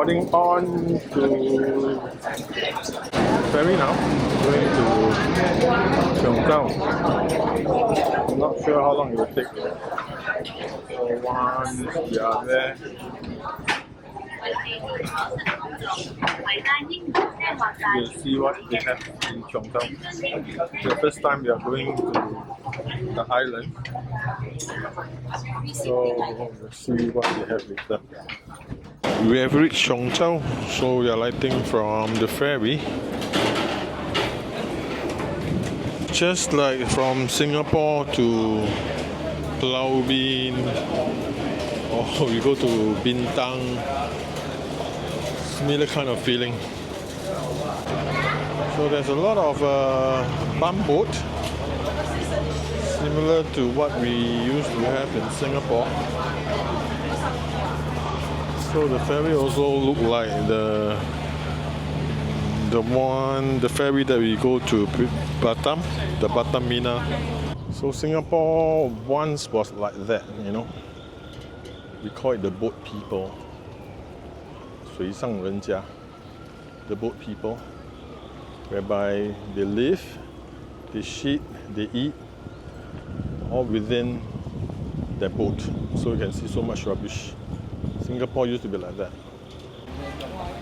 boarding on to ferry now, going to Cheung Chau. I'm not sure how long it will take. So once we are there, we'll see what they have in Cheung Chau. It's the first time we are going to the island, so we'll see what they have later. We have reached Cheung Chau, so we are lighting from the ferry. Just like from Singapore to Pulau Ubin, or we go to Bintang, similar kind of feeling. So there's a lot of bump boat, similar to what we used to have in Singapore. So the ferry also look like the ferry that we go to Batam, the Batam Mina. So Singapore once was like that, you know. We call it the boat people, 水上人家, the boat people, whereby they live, they shit, they eat, all within their boat. So you can see so much rubbish. Singapore used to be like that.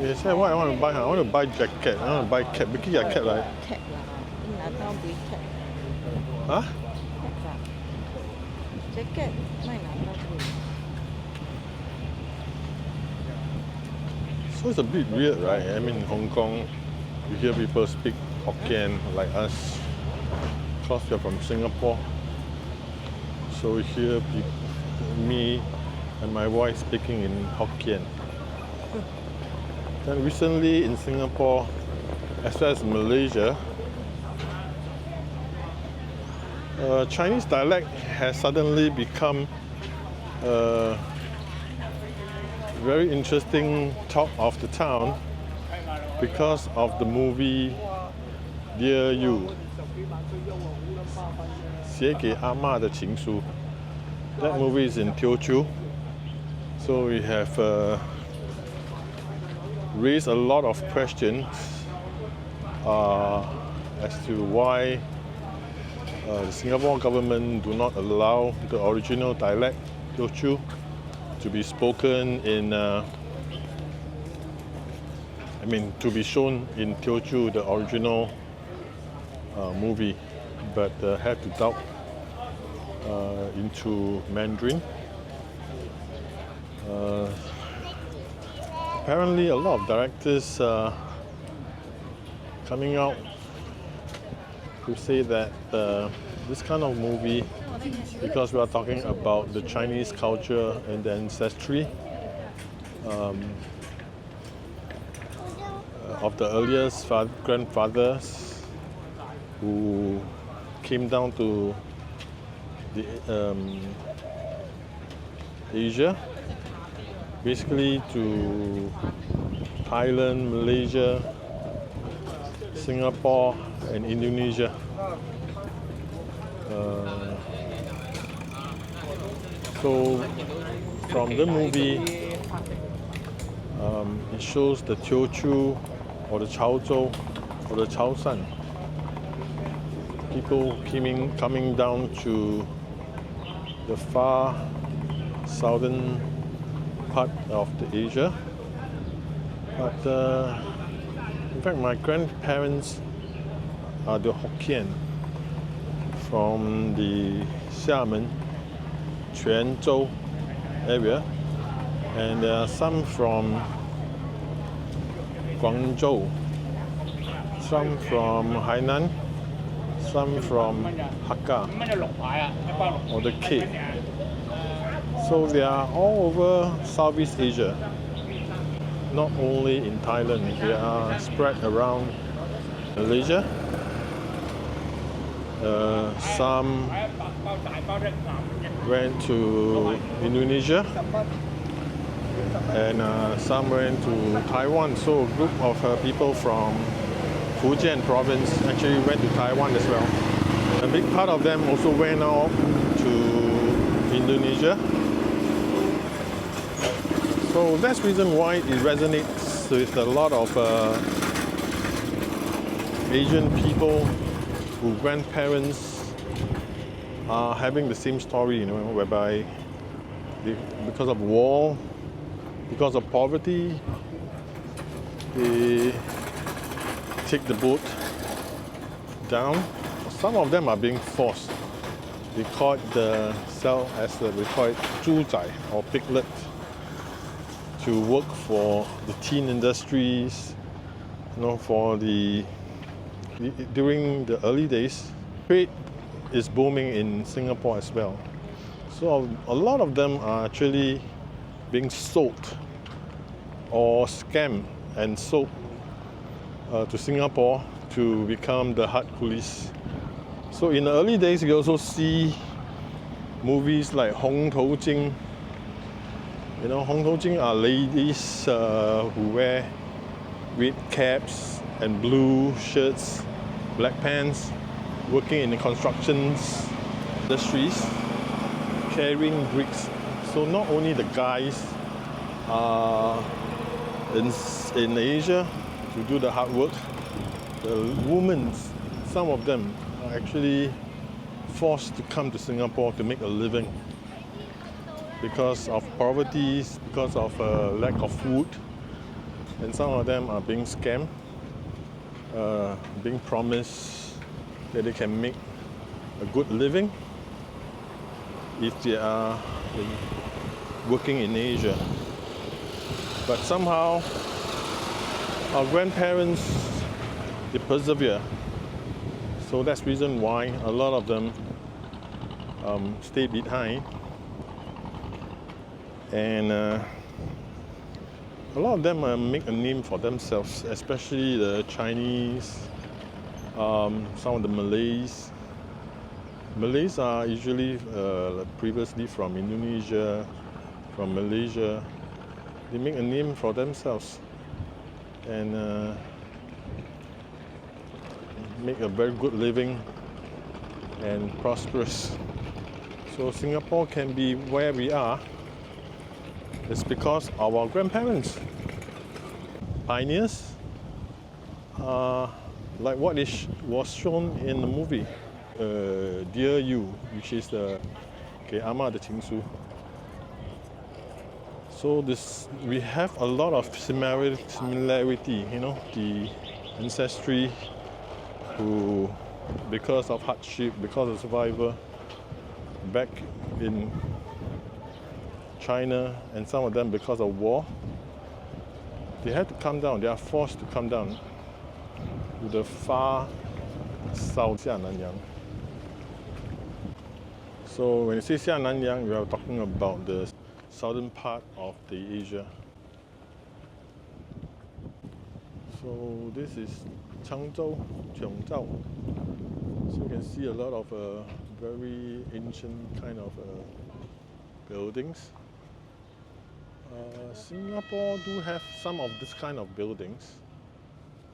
They say what I want to buy. I want to buy jacket. I want to buy cap. Because you cap right? Cap lah. In Natal beli cap. Huh? Cap lah. Jacket. Mai Natal beli. So it's a bit weird, right? I mean, in Hong Kong, you hear people speak Hokkien like us, because we're from Singapore. So we hear me and my wife speaking in Hokkien. Then recently in Singapore, as well as Malaysia, Chinese dialect has suddenly become a very interesting talk of the town because of the movie Dear You, 写给阿嬷的情书. That movie is in Teochew. So we have raised a lot of questions as to why the Singapore government do not allow the original dialect Teochew to be spoken in, to be shown in Teochew, the original movie, but had to dub into Mandarin. Apparently a lot of directors coming out to say that this kind of movie, because we are talking about the Chinese culture and the ancestry of the earliest grandfathers who came down to the Asia, basically to Thailand, Malaysia, Singapore and Indonesia. So from the movie, it shows the Teochew or the Chaozhou or the Chaoshan, people coming down to the far southern part of the Asia. But in fact, my grandparents are the Hokkien from the Xiamen, Chuan Zhou area, and there are some from Guangzhou, some from Hainan, some from Hakka or the Cape. So they are all over Southeast Asia, not only in Thailand. They are spread around Malaysia. Some went to Indonesia, and some went to Taiwan. So a group of people from Fujian province actually went to Taiwan as well. A big part of them also went off to Indonesia. So So that's the reason why it resonates with a lot of Asian people whose grandparents are having the same story, you know, whereby because of war, because of poverty, they take the boat down. Some of them are being forced. They call it we call it 猪仔 or piglet, to work for the teen industries, you know, during the early days. Trade is booming in Singapore as well. So a lot of them are actually being sold or scammed and sold to Singapore to become the hard coolies. So in the early days, you also see movies like Hong Tou Jing. You know, Hong Tou Jing are ladies who wear red caps and blue shirts, black pants, working in the construction industries, carrying bricks. So not only the guys in Asia to do the hard work, the women, some of them are actually forced to come to Singapore to make a living because of poverty, because of lack of food, and some of them are being scammed, being promised that they can make a good living if they are working in Asia. But somehow our grandparents, they persevere. So that's the reason why a lot of them stay behind. And a lot of them make a name for themselves, especially the Chinese, some of the Malays. Malays are usually previously from Indonesia, from Malaysia. They make a name for themselves and make a very good living and prosperous. So Singapore can be where we are. It's because of our grandparents. Pioneers, like what was shown in the movie, Dear You, which is the 给阿嬷的情书. So we have a lot of similarity, you know, the ancestry who, because of hardship, because of survival, back in China, and some of them because of war, they had to come down, they are forced to come down to the far south, Xi'annanyang. So when you say Xi'annanyang, we are talking about the southern part of the Asia. So this is Cheung Chau. So you can see a lot of very ancient kind of buildings. Singapore do have some of this kind of buildings,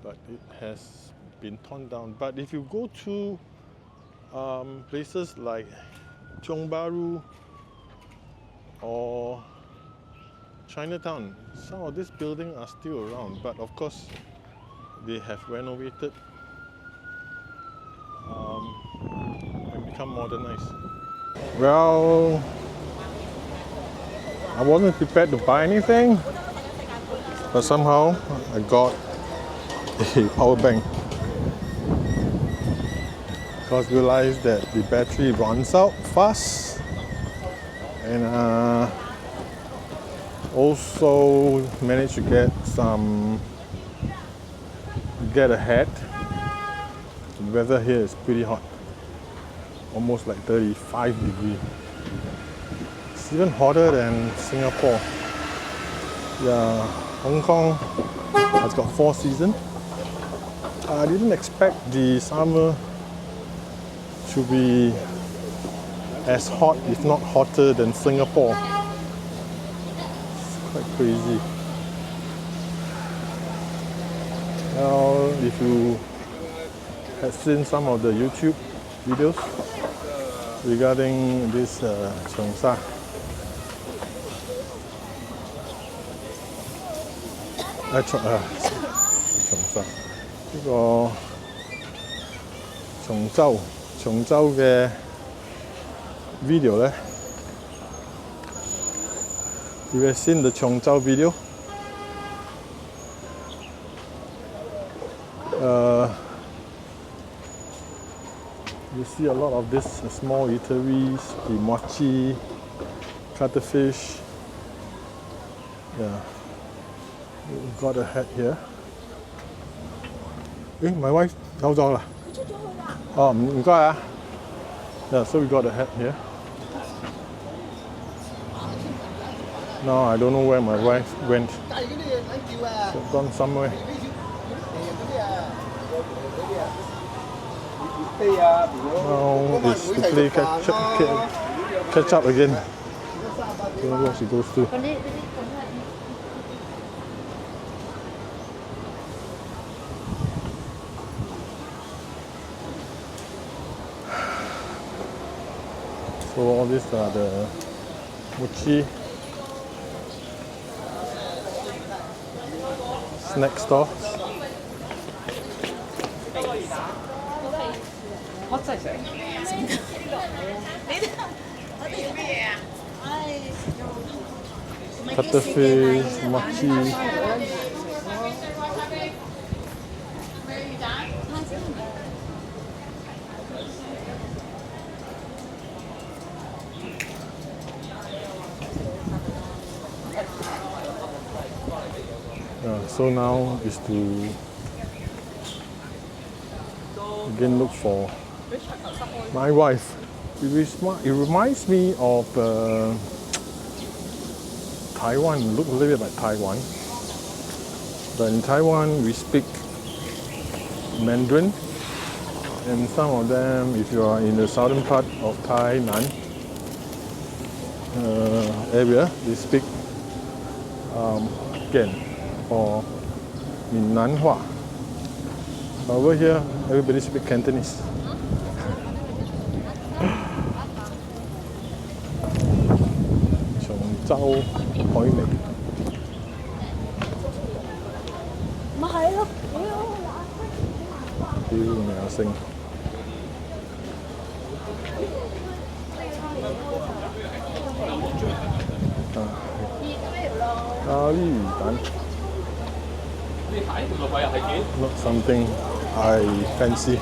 but it has been torn down. But if you go to places like Tiong Bahru or Chinatown, some of these buildings are still around, but of course they have renovated and become modernized. Well, I wasn't prepared to buy anything, but somehow I got a power bank because I realized that the battery runs out fast, and also managed to get a hat. The weather here is pretty hot, almost like 35 degrees. It's even hotter than Singapore. Yeah, Hong Kong has got 4 seasons. I didn't expect the summer to be as hot, if not hotter, than Singapore. It's quite crazy. Now, if you have seen some of the YouTube videos regarding this Cheung Chau, 長沙呢個長洲嘅 video 咧。You have seen the Cheung Chau video? You see a lot of these small eateries, the mochi, cuttlefish. Yeah, we got a hat here. My wife 走咗啦。哦，唔該啊。Yeah, so we got a hat here. Now I don't know where my wife went. She's gone somewhere. Now it's to play catch up again. Don't know where she goes to. So all these are the mochi snack stores. Cuttlefish, mochi. So now is to again look for my wife. It reminds me of Taiwan. Look a little bit like Taiwan. But in Taiwan we speak Mandarin, and some of them, if you are in the southern part of Tainan area, they speak Hokkien or Minnan-hua. Over here, everybody speaks Cantonese. Cheung Chau海味。咪係咯，屌你有聲！咖喱魚蛋。Not something I fancy.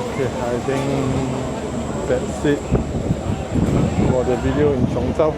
Okay, I think that's it for the video in Cheung Chau.